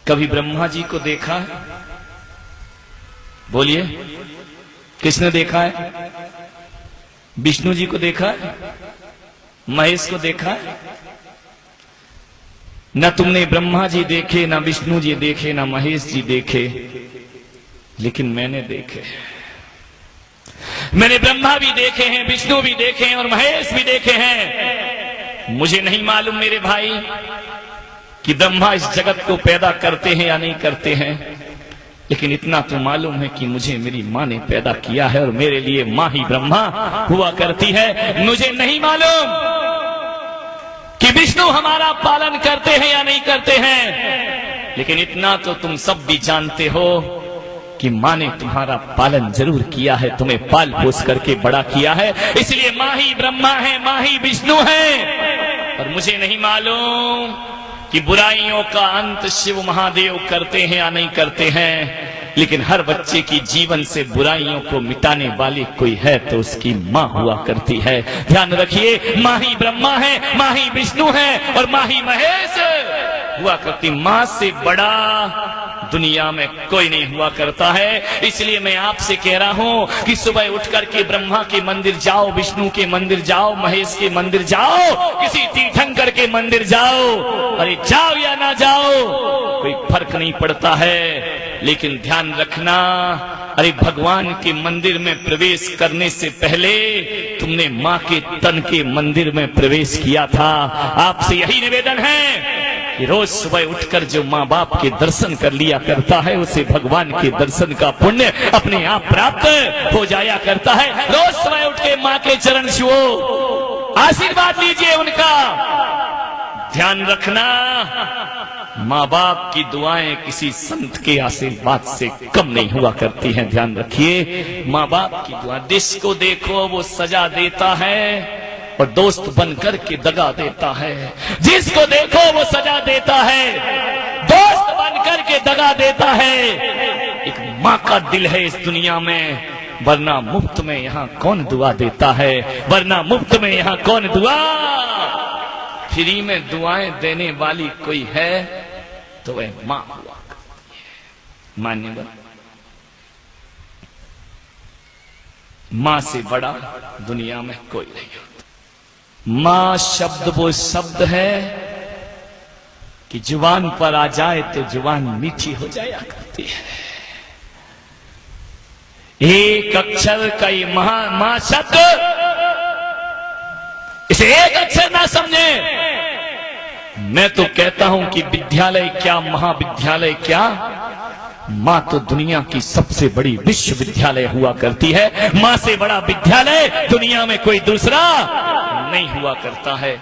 कभी ब्रह्मा जी को देखा है? बोलिए, किसने देखा है? विष्णु जी को देखा है? महेश को देखा है? न तुमने ब्रह्मा जी देखे, न विष्णु जी देखे, न महेश जी देखे, लेकिन मैंने देखे। मैंने ब्रह्मा भी देखे हैं, विष्णु भी देखे हैं और महेश भी देखे हैं। मुझे नहीं मालूम मेरे भाई कि ब्रह्मा इस जगत को पैदा करते हैं या नहीं करते हैं, लेकिन इतना तो मालूम है कि मुझे मेरी माँ ने पैदा किया है और मेरे लिए माँ ही ब्रह्मा हुआ करती है। मुझे नहीं मालूम कि विष्णु हमारा पालन करते हैं या नहीं करते हैं, लेकिन इतना तो तुम सब भी जानते हो कि माँ ने तुम्हारा पालन जरूर किया है, तुम्हें पाल पोस करके बड़ा किया है, इसलिए माँ ही ब्रह्मा है, माँ ही विष्णु है। और मुझे नहीं मालूम कि बुराइयों का अंत शिव महादेव करते हैं या नहीं करते हैं, लेकिन हर बच्चे की जीवन से बुराइयों को मिटाने वाली कोई है तो उसकी माँ हुआ करती है। ध्यान रखिए, माँ ही ब्रह्मा है, माँ ही विष्णु है और माँ ही महेश हुआ करती। माँ से बड़ा दुनिया में कोई नहीं हुआ करता है। इसलिए मैं आपसे कह रहा हूं कि सुबह उठ करके ब्रह्मा के मंदिर जाओ, विष्णु के मंदिर जाओ, महेश के मंदिर जाओ, किसी तीर्थंकर के मंदिर जाओ, अरे जाओ या ना जाओ कोई फर्क नहीं पड़ता है, लेकिन ध्यान रखना, अरे भगवान के मंदिर में प्रवेश करने से पहले तुमने माँ के तन के मंदिर में प्रवेश किया था। आपसे यही निवेदन है कि रोज सुबह उठकर जो माँ बाप के दर्शन कर लिया करता है उसे भगवान के दर्शन का पुण्य अपने आप प्राप्त हो जाया करता है। रोज सुबह उठ के माँ के चरण छुओ, आशीर्वाद लीजिए उनका। ध्यान रखना, माँ बाप की दुआएं किसी संत के आशीर्वाद से कम नहीं हुआ करती हैं। ध्यान रखिए, माँ बाप की दुआ, जिसको देखो वो सजा देता है और दोस्त बनकर के दगा देता है। जिसको देखो वो सजा देता है, दोस्त बनकर के दगा देता है। एक माँ का दिल है इस दुनिया में, वरना मुफ्त में यहाँ कौन दुआ देता है, वरना मुफ्त में यहाँ कौन दुआ, फ्री में दुआएं देने वाली कोई है तो वह माँ हुआ करती है। मान्यवर, माँ से बड़ा दुनिया में कोई नहीं होता। माँ शब्द वो शब्द है कि जुबान पर आ जाए तो जुबान मीठी हो जाया करती है। एक अक्षर का ये माँ शब्द, इसे एक अक्षर ना समझे। मैं तो कहता हूं कि विद्यालय क्या, महाविद्यालय क्या, माँ तो दुनिया की सबसे बड़ी विश्वविद्यालय हुआ करती है। माँ से बड़ा विद्यालय दुनिया में कोई दूसरा नहीं हुआ करता है।